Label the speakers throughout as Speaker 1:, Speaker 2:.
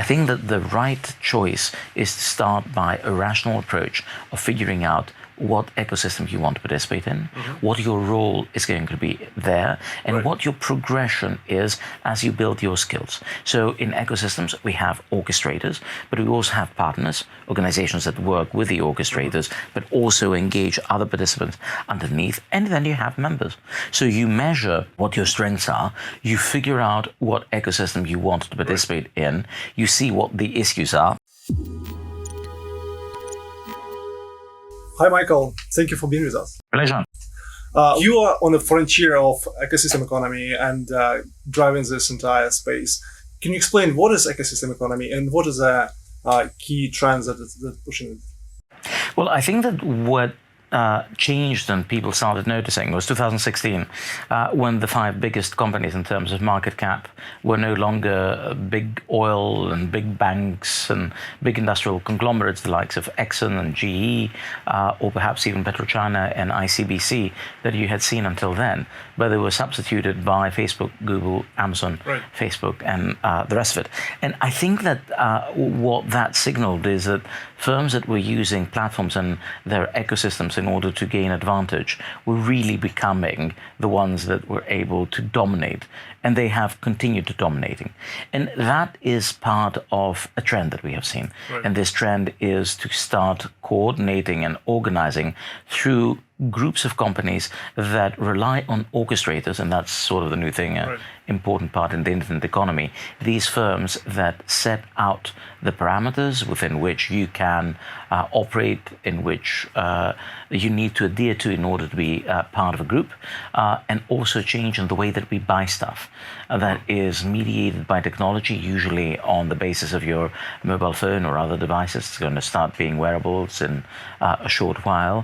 Speaker 1: think that the right choice is to start by a rational approach of figuring out what ecosystem you want to participate in, what your role is going to be there, and what your progression is as you build your skills. So in ecosystems, we have orchestrators, but we also have partners, organizations that work with the orchestrators, but also engage other participants underneath, and then you have members. So you measure what your strengths are, you figure out what ecosystem you want to participate in, you see what the issues are.
Speaker 2: Hi, Michael. Thank you for being with us.
Speaker 1: Pleasure.
Speaker 2: You are on the frontier of ecosystem economy and driving this entire space. Can you explain what is ecosystem economy and what is the key trends that it's pushing it?
Speaker 1: Well, I think that what changed and people started noticing was 2016, when the 5 biggest companies in terms of market cap were no longer big oil and big banks and big industrial conglomerates, the likes of Exxon and GE, or perhaps even PetroChina and ICBC that you had seen until then, but they were substituted by Facebook, Google, Amazon, Facebook, and the rest of it. And I think that what that signaled is that firms that were using platforms and their ecosystems in order to gain advantage were really becoming the ones that were able to dominate, and they have continued to dominating. And that is part of a trend that we have seen. And this trend is to start coordinating and organizing through groups of companies that rely on orchestrators, and that's sort of the new thing, important part in the internet economy. These firms that set out the parameters within which you can operate, in which you need to adhere to in order to be part of a group, and also change in the way that we buy stuff. That is mediated by technology, usually on the basis of your mobile phone or other devices. It's going to start being wearables in a short while.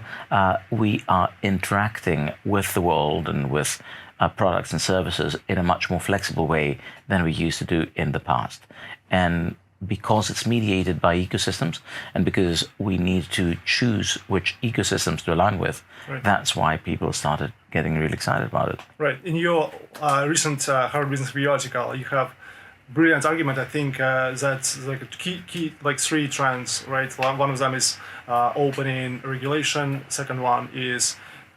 Speaker 1: We are interacting with the world and with products and services in a much more flexible way than we used to do in the past. And because it's mediated by ecosystems, and because we need to choose which ecosystems to align with, that's why people started getting really excited about it.
Speaker 2: Right. In your recent Harvard Business Review article, you have brilliant argument. I think that's like a key like 3 trends, right? One of them is opening regulation. Second one is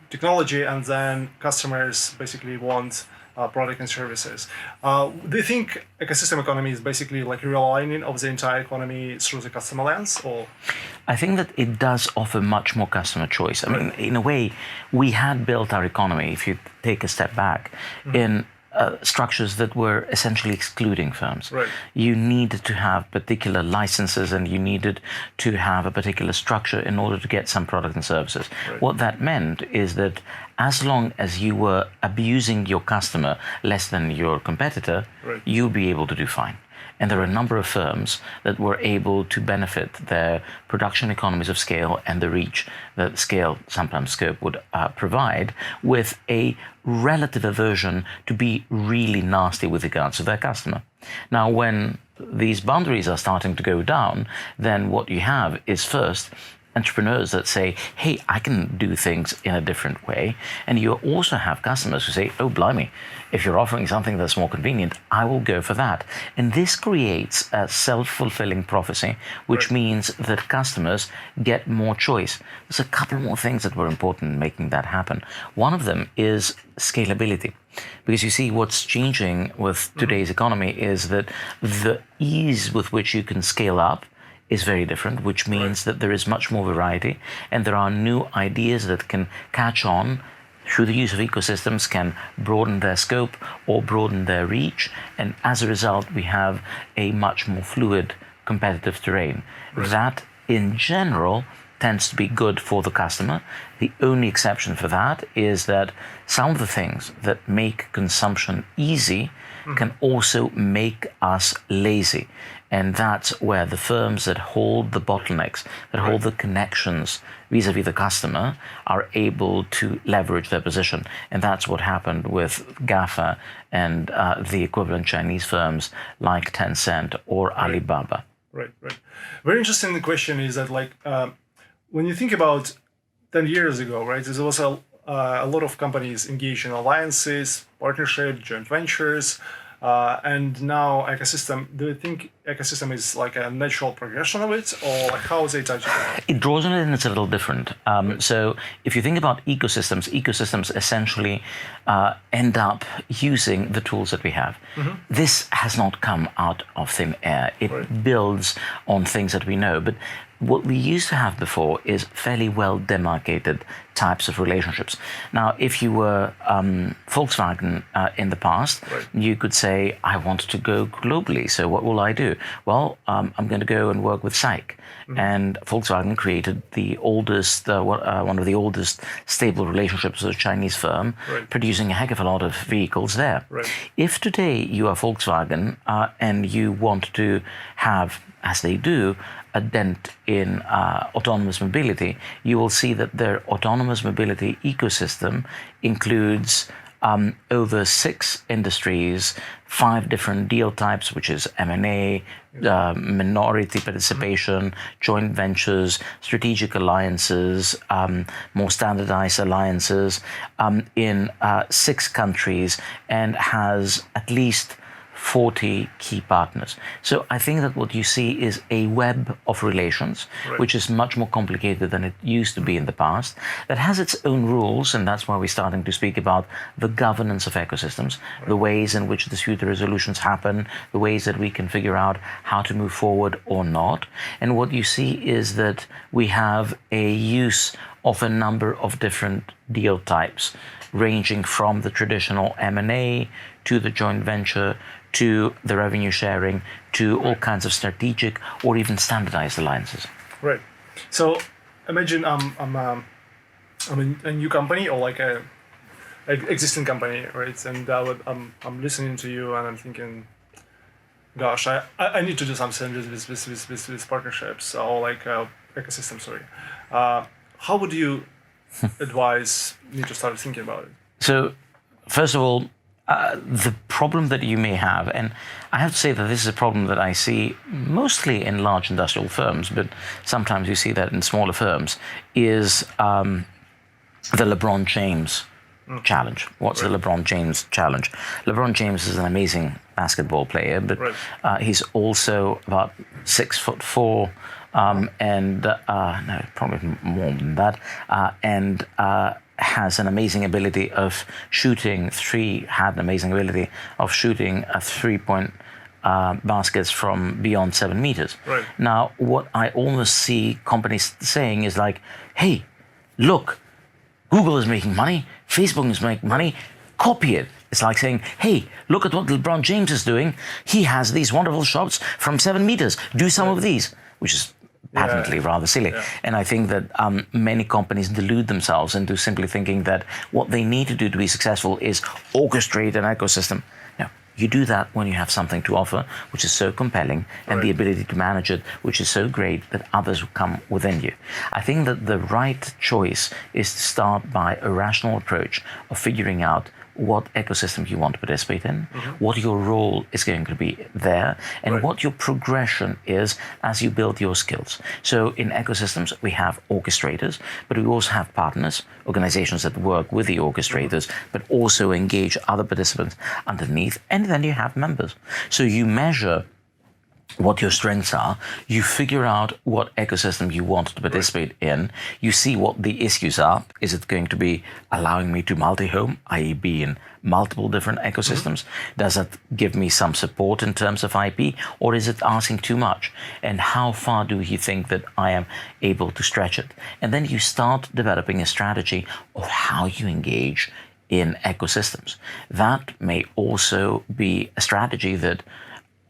Speaker 2: technology, and then customers basically want product and services. Do you think ecosystem economy is basically like realigning of the entire economy through the customer lens, or?
Speaker 1: I think that it does offer much more customer choice. I mean, in a way, we had built our economy, if you take a step back, in structures that were essentially excluding firms. You needed to have particular licenses, and you needed to have a particular structure in order to get some products and services. What that meant is that as long as you were abusing your customer less than your competitor, you'd be able to do fine. And there are a number of firms that were able to benefit their production economies of scale and the reach that scale, sometimes scope, would provide, with a relative aversion to be really nasty with regards to their customer. Now, when these boundaries are starting to go down, then what you have is first entrepreneurs that say, hey, I can do things in a different way. And you also have customers who say, oh, blimey, if you're offering something that's more convenient, I will go for that. And this creates a self-fulfilling prophecy, which means that customers get more choice. There's a couple more things that were important in making that happen. One of them is scalability. Because you see, what's changing with today's economy is that the ease with which you can scale up is very different, which means that there is much more variety, and there are new ideas that can catch on through the use of ecosystems, can broaden their scope or broaden their reach, and as a result we have a much more fluid competitive terrain. That in general tends to be good for the customer. The only exception for that is that some of the things that make consumption easy can also make us lazy. And that's where the firms that hold the bottlenecks, that hold the connections vis-a-vis the customer, are able to leverage their position. And that's what happened with GAFA and the equivalent Chinese firms like Tencent or Alibaba.
Speaker 2: Right. Very interesting question is that, like, when you think about 10 years ago, right, there was a lot of companies engaged in alliances, partnerships, joint ventures. and now ecosystem. Do you think ecosystem is like a natural progression of it, or like how is it touching it?
Speaker 1: It draws on it, and it's a little different. So if you think about ecosystems essentially end up using the tools that we have. This has not come out of thin air. It builds on things that we know. But what we used to have before is fairly well demarcated types of relationships. Now, if you were Volkswagen in the past, you could say, I want to go globally, so what will I do? Well, I'm going to go and work with SAIC. And Volkswagen created the oldest, one of the oldest stable relationships with a Chinese firm, producing a heck of a lot of vehicles there. If today you are Volkswagen and you want to have, as they do, a dent in autonomous mobility, you will see that their autonomous mobility ecosystem includes over 6 industries, 5 different deal types, which is M&A, minority participation, joint ventures, strategic alliances, more standardized alliances in 6 countries, and has at least 40 key partners. So I think that what you see is a web of relations, which is much more complicated than it used to be in the past, that has its own rules, and that's why we're starting to speak about the governance of ecosystems, the ways in which dispute resolutions happen, the ways that we can figure out how to move forward or not. And what you see is that we have a use of a number of different deal types, ranging from the traditional M&A to the joint venture, to the revenue sharing, to all kinds of strategic or even standardized alliances.
Speaker 2: Right. So imagine I'm a new company or like a existing company, right? And I'm listening to you and I'm thinking, gosh, I need to do something with partnerships or like ecosystem. Sorry. How would you advise me to start thinking about it?
Speaker 1: So, first of all, the problem that you may have, and I have to say that this is a problem that I see mostly in large industrial firms, but sometimes you see that in smaller firms, is the LeBron James challenge. What's the LeBron James challenge? LeBron James is an amazing basketball player, but he's also about 6'4", and no, probably more than that, and has an amazing ability of shooting had an amazing ability of shooting a 3-point baskets from beyond 7 meters. Now, what I almost see companies saying is like, hey, look, Google is making money, Facebook is making money, copy it. It's like saying, hey, look at what LeBron James is doing. He has these wonderful shots from 7 meters. Do some of these, which is patently rather silly. And I think that many companies delude themselves into simply thinking that what they need to do to be successful is orchestrate an ecosystem. No, you do that when you have something to offer, which is so compelling, and the ability to manage it, which is so great that others will come within you. I think that the right choice is to start by a rational approach of figuring out what ecosystem you want to participate in, what your role is going to be there, and what your progression is as you build your skills. So in ecosystems, we have orchestrators, but we also have partners, organizations that work with the orchestrators, but also engage other participants underneath, and then you have members. So you measure what your strengths are, you figure out what ecosystem you want to participate in, you see what the issues are. Is it going to be allowing me to multi-home, i.e. be in multiple different ecosystems? Does that give me some support in terms of IP, or is it asking too much? And how far do you think that I am able to stretch it? And then you start developing a strategy of how you engage in ecosystems. That may also be a strategy that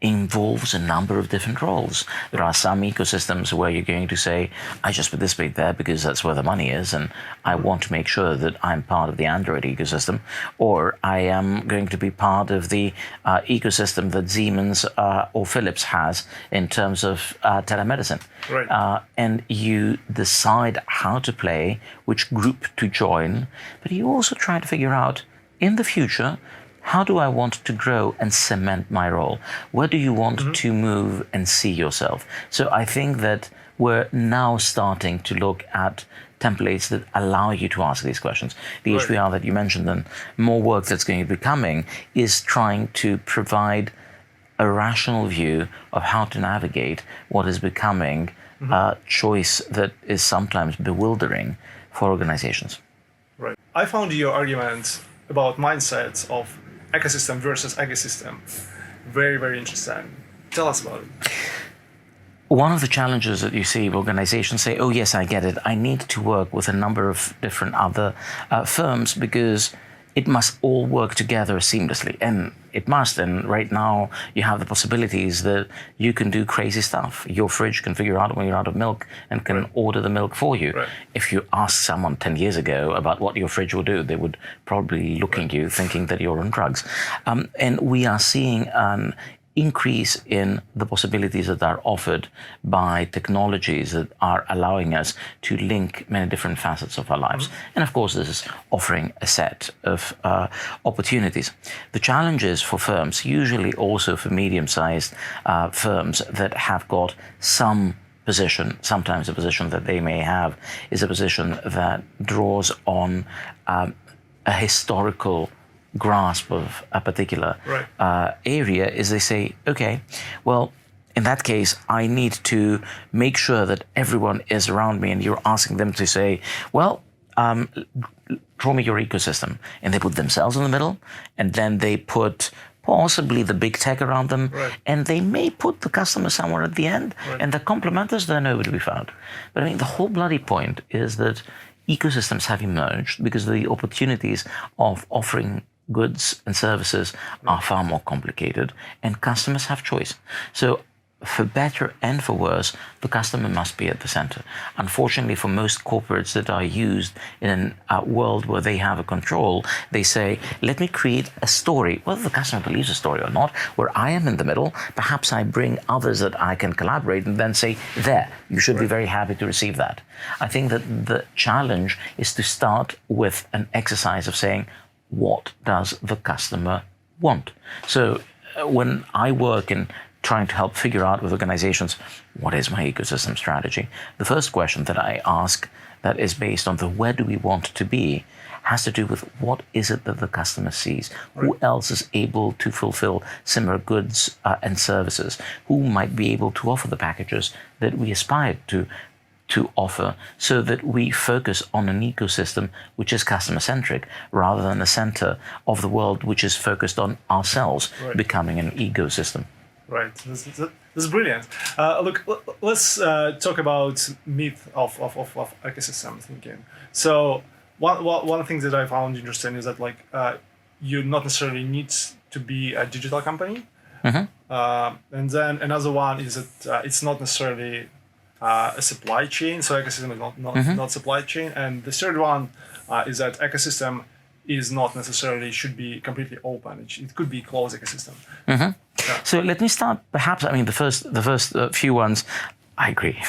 Speaker 1: involves a number of different roles. There are some ecosystems where you're going to say, I just participate there because that's where the money is, and I want to make sure that I'm part of the Android ecosystem, or I am going to be part of the ecosystem that Siemens or Philips has in terms of telemedicine. And you decide how to play, which group to join, but you also try to figure out, in the future, how do I want to grow and cement my role? Where do you want to move and see yourself? So I think that we're now starting to look at templates that allow you to ask these questions. The
Speaker 2: Right.
Speaker 1: HBR that you mentioned and more work that's going to be coming is trying to provide a rational view of how to navigate what is becoming a choice that is sometimes bewildering for organizations.
Speaker 2: Right. I found your argument about mindsets of ecosystem versus ecosystem very, very interesting. Tell us about it.
Speaker 1: One of the challenges that you see, organizations say, oh, yes, I get it. I need to work with a number of different other firms because it must all work together seamlessly. And it must. And right now, you have the possibilities that you can do crazy stuff. Your fridge can figure out when you're out of milk and can
Speaker 2: Right.
Speaker 1: order the milk for you.
Speaker 2: Right.
Speaker 1: If you ask someone 10 years ago about what your fridge will do, they would probably look at you thinking that you're on drugs. And we are seeing an increase in the possibilities that are offered by technologies that are allowing us to link many different facets of our lives. And of course, this is offering a set of opportunities. The challenges for firms, usually also for medium-sized firms that have got some position, sometimes the position that they may have is a position that draws on a historical grasp of a particular area, is they say, okay, well, in that case, I need to make sure that everyone is around me, and you're asking them to say, well, draw me your ecosystem. And they put themselves in the middle, and then they put possibly the big tech around them, and they may put the customer somewhere at the end, and the complementers, they're nowhere to be found. But I mean, the whole bloody point is that ecosystems have emerged because the opportunities of offering goods and services are far more complicated, and customers have choice. So for better and for worse, the customer must be at the center. Unfortunately, for most corporates that are used in a world where they have a control, they say, let me create a story, whether the customer believes the story or not, where I am in the middle. Perhaps I bring others that I can collaborate and then say, there, you should be very happy to receive that. I think that the challenge is to start with an exercise of saying, what does the customer want? So when I work in trying to help figure out with organizations, what is my ecosystem strategy? The first question that I ask that is based on the where do we want to be has to do with what is it that the customer sees? Who else is able to fulfill similar goods and services? Who might be able to offer the packages that we aspire to offer, so that we focus on an ecosystem which is customer-centric rather than a center of the world which is focused on ourselves becoming an ecosystem. Right.
Speaker 2: This is brilliant. Look, let's talk about myth of ecosystem thinking. So one thing that I found interesting is that you not necessarily need to be a digital company. And then another one is that it's not necessarily a supply chain. So ecosystem is not supply chain. And the third one is that ecosystem is not necessarily should be completely open. It could be closed ecosystem. Yeah.
Speaker 1: So let me start. Perhaps the first few ones, I agree,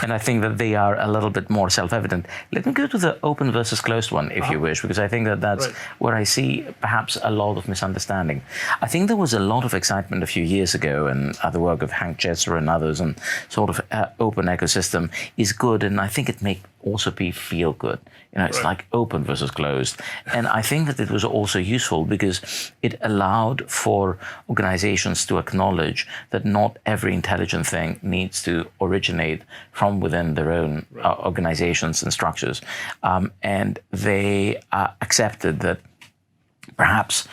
Speaker 1: and I think that they are a little bit more self-evident. Let me go to the open versus closed one, if you wish, because I think that that's where I see perhaps a lot of misunderstanding. I think there was a lot of excitement a few years ago, and the work of Hank Jetzer and others, and sort of open ecosystem is good, and I think it may also feel good. It's like open versus closed. And I think that it was also useful because it allowed for organizations to acknowledge that not every intelligent thing needs to originate from within their own organizations and structures. And they accepted that perhaps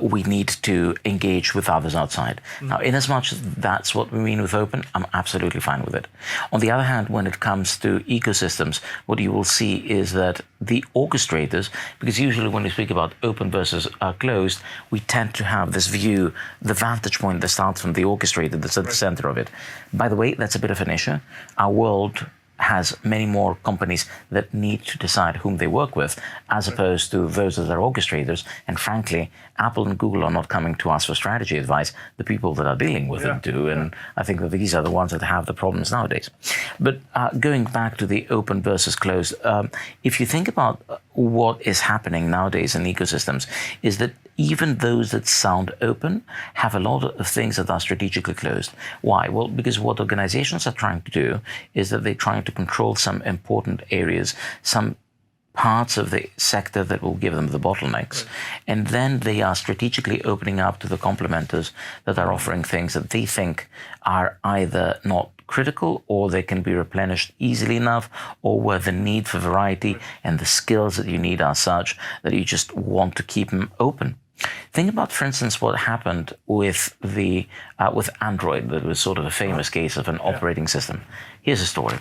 Speaker 1: we need to engage with others outside. Now, in as much as that's what we mean with open, I'm absolutely fine with it. On the other hand, when it comes to ecosystems, what you will see is that the orchestrators, because usually when we speak about open versus closed, we tend to have this view, the vantage point that starts from the orchestrator that's at the center of it. By the way, that's a bit of an issue. Our world has many more companies that need to decide whom they work with, as opposed to those that are orchestrators. And frankly, Apple and Google are not coming to us for strategy advice. The people that are dealing with it do. And I think that these are the ones that have the problems nowadays. But going back to the open versus closed, if you think about what is happening nowadays in ecosystems, is that even those that sound open have a lot of things that are strategically closed. Why? Well, because what organizations are trying to do is that they're trying to control some important areas, some parts of the sector that will give them the bottlenecks. Right. And then they are strategically opening up to the complementers that are offering things that they think are either not critical, or they can be replenished easily enough, or where the need for variety and the skills that you need are such that you just want to keep them open. Think about, for instance, what happened with with Android. That was sort of a famous case of an operating system. Here's a story.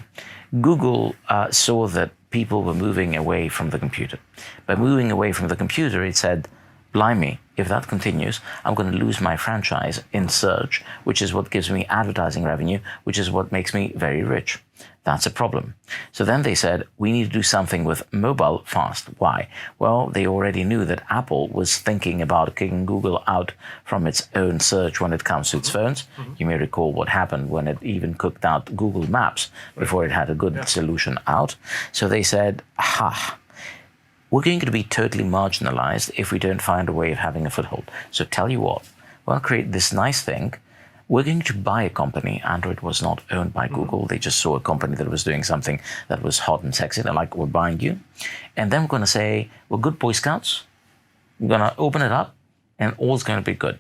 Speaker 1: Google saw that people were moving away from the computer. By moving away from the computer, it said, blimey, if that continues, I'm going to lose my franchise in search, which is what gives me advertising revenue, which is what makes me very rich. That's a problem. So then they said, we need to do something with mobile fast. Why? Well, they already knew that Apple was thinking about kicking Google out from its own search when it comes to its phones. You may recall what happened when it even cooked out Google Maps before it had a good solution out. So they said, aha, we're going to be totally marginalized if we don't find a way of having a foothold. So tell you what, we'll create this nice thing. We're going to buy a company. Android was not owned by Google. They just saw a company that was doing something that was hot and sexy. They're like, we're buying you. And then we're going to say, we're good Boy Scouts. We're going to open it up and all's going to be good.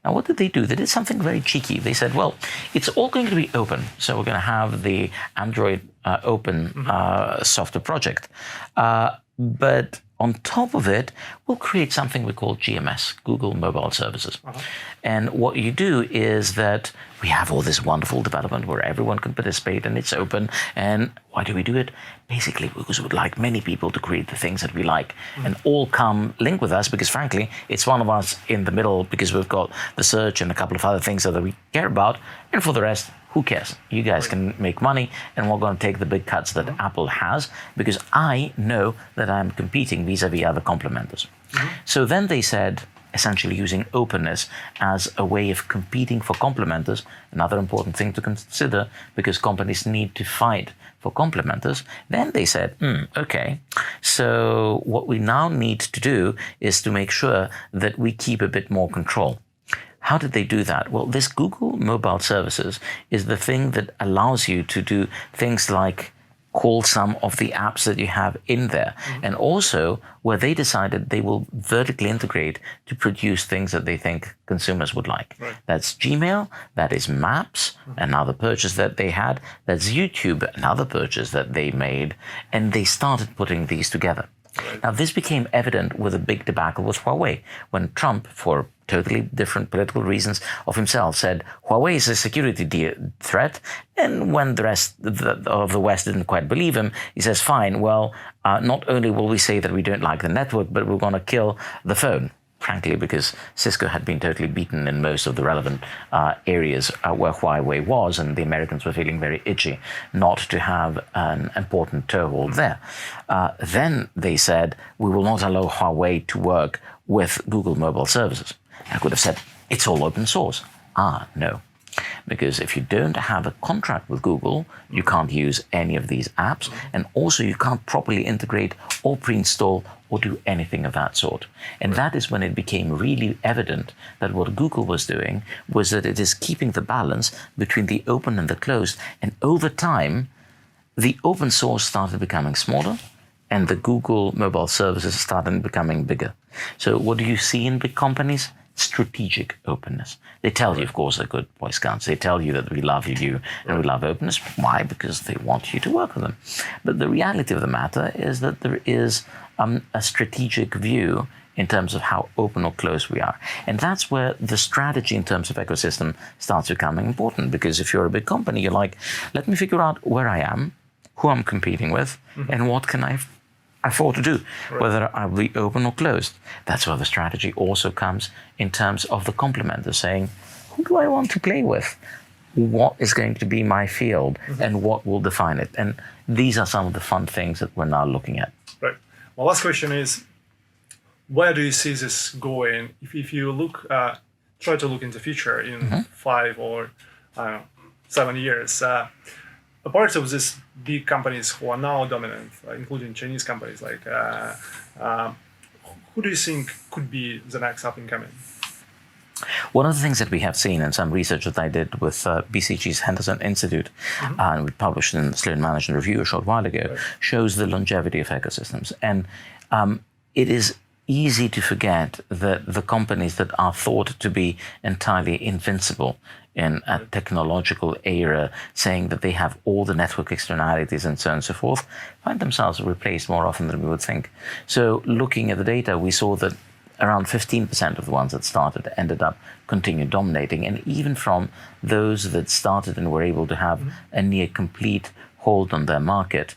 Speaker 1: Now, what did they do? They did something very cheeky. They said, well, it's all going to be open. So we're going to have the Android open software project. But on top of it, we'll create something we call GMS, Google Mobile Services. And what you do is that we have all this wonderful development where everyone can participate and it's open. And why do we do it? Basically, because we would like many people to create the things that we like and all come link with us, because frankly, it's one of us in the middle, because we've got the search and a couple of other things that we care about. And for the rest, who cares? You guys can make money, and we're going to take the big cuts that Apple has, because I know that I'm competing vis-a-vis other complementers. So then they said, essentially using openness as a way of competing for complementers, another important thing to consider, because companies need to fight for complementers. Then they said, okay, so what we now need to do is to make sure that we keep a bit more control. How did they do that? Well, this Google Mobile Services is the thing that allows you to do things like call some of the apps that you have in there. And also where they decided they will vertically integrate to produce things that they think consumers would like. That's Gmail, that is Maps, another purchase that they had, that's YouTube, another purchase that they made, and they started putting these together. Now, this became evident with a big debacle with Huawei, when Trump, for totally different political reasons of himself, said Huawei is a security threat. And when the rest of the West didn't quite believe him, he says, fine, well, not only will we say that we don't like the network, but we're going to kill the phone. Frankly, because Cisco had been totally beaten in most of the relevant areas where Huawei was, and the Americans were feeling very itchy not to have an important toehold there. Then they said, we will not allow Huawei to work with Google Mobile Services. I could have said, it's all open source. No. Because if you don't have a contract with Google, you can't use any of these apps, and also you can't properly integrate or pre-install or do anything of that sort. And that is when it became really evident that what Google was doing was that it is keeping the balance between the open and the closed. And over time, the open source started becoming smaller, and the Google Mobile Services started becoming bigger. So what do you see in big companies? Strategic openness. They tell you, of course, they're good Boy Scouts. They tell you that we love you and we love openness. Why? Because they want you to work with them. But the reality of the matter is that there is a strategic view in terms of how open or closed we are. And that's where the strategy in terms of ecosystem starts becoming important. Because if you're a big company, you're like, let me figure out where I am, who I'm competing with, and what can I afford to do, whether I'll be open or closed. That's where the strategy also comes in terms of the complementers, saying, who do I want to play with? What is going to be my field, and what will define it? And these are some of the fun things that we're now looking at.
Speaker 2: Right. My last question is, where do you see this going? If you look, try to look in the future in 5 or 7 years, apart of these big companies who are now dominant, including Chinese companies, like who do you think could be the next up and coming?
Speaker 1: One of the things that we have seen in some research that I did with BCG's Henderson Institute, and we published in the Sloan Management Review a short while ago, shows the longevity of ecosystems. And it is easy to forget that the companies that are thought to be entirely invincible in a technological era, saying that they have all the network externalities and so on and so forth, find themselves replaced more often than we would think. So looking at the data, we saw that around 15% of the ones that started ended up continued dominating. And even from those that started and were able to have a near complete hold on their market,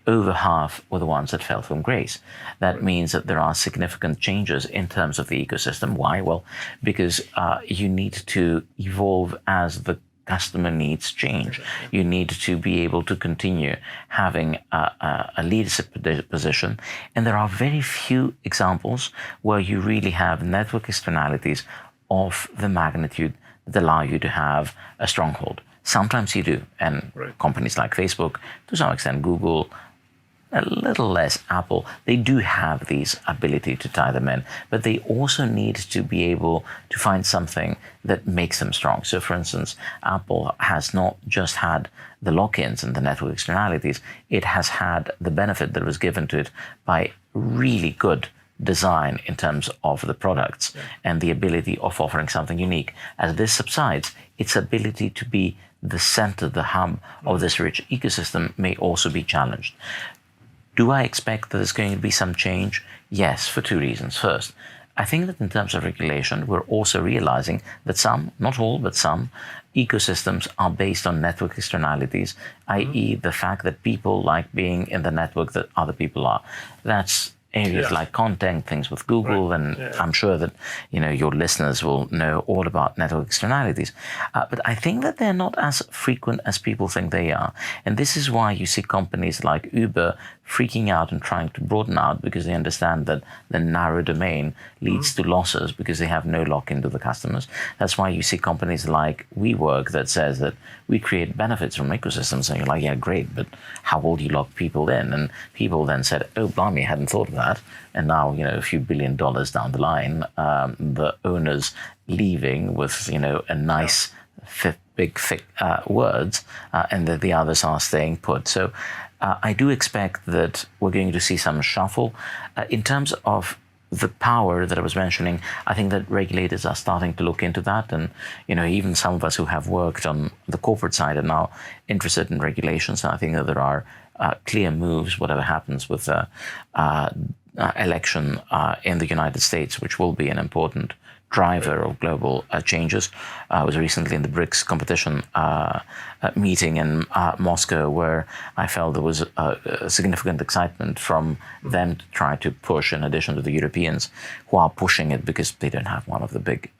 Speaker 1: over half were the ones that fell from grace. That means that there are significant changes in terms of the ecosystem. Why? Well, because you need to evolve as the customer needs change. You need to be able to continue having a leadership position. And there are very few examples where you really have network externalities of the magnitude that allow you to have a stronghold. Sometimes you do. And companies like Facebook, to some extent Google, a little less Apple, they do have these ability to tie them in, but they also need to be able to find something that makes them strong. So for instance, Apple has not just had the lock-ins and the network externalities, it has had the benefit that was given to it by really good design in terms of the products and the ability of offering something unique. As this subsides, its ability to be the center, the hub of this rich ecosystem may also be challenged. Do I expect that there's going to be some change? Yes, for two reasons. First, I think that in terms of regulation, we're also realizing that some, not all, but some ecosystems are based on network externalities, i.e. the fact that people like being in the network that other people are. That's areas like content, things with Google, and I'm sure that your listeners will know all about network externalities. But I think that they're not as frequent as people think they are. And this is why you see companies like Uber freaking out and trying to broaden out, because they understand that the narrow domain leads to losses because they have no lock into the customers. That's why you see companies like WeWork that says that we create benefits from ecosystems, and you're like, yeah, great, but how will you lock people in? And people then said, oh, blimey, I hadn't thought of that. And now, a few $1 billion down the line, the owners leaving with, a nice big thick words, and that the others are staying put. So I do expect that we're going to see some shuffle. In terms of the power that I was mentioning, I think that regulators are starting to look into that. And, even some of us who have worked on the corporate side are now interested in regulations. And I think that there are clear moves, whatever happens with the election in the United States, which will be an important driver of global changes. I was recently in the BRICS competition meeting in Moscow, where I felt there was a significant excitement from them to try to push, in addition to the Europeans, who are pushing it because they don't have one of the big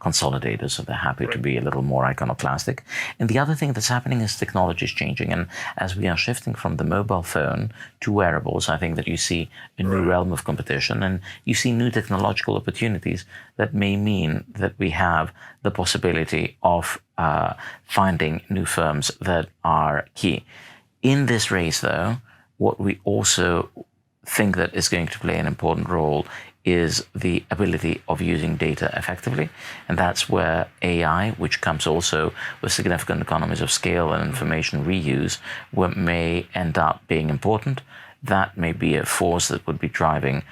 Speaker 1: consolidators, so they're happy to be a little more iconoclastic. And the other thing that's happening is technology is changing, and as we are shifting from the mobile phone to wearables, I think that you see a new realm of competition, and you see new technological opportunities that may mean that we have the possibility of finding new firms that are key. In this race, though, what we also think that is going to play an important role is the ability of using data effectively. And that's where AI, which comes also with significant economies of scale and information reuse, may end up being important. That may be a force that would be driving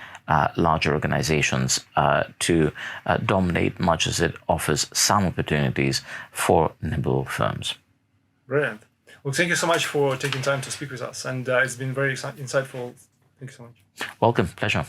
Speaker 1: larger organizations to dominate, much as it offers some opportunities for nimble firms.
Speaker 2: Brilliant. Well, thank you so much for taking time to speak with us. And it's been very insightful. Thank you so much.
Speaker 1: Welcome. Pleasure.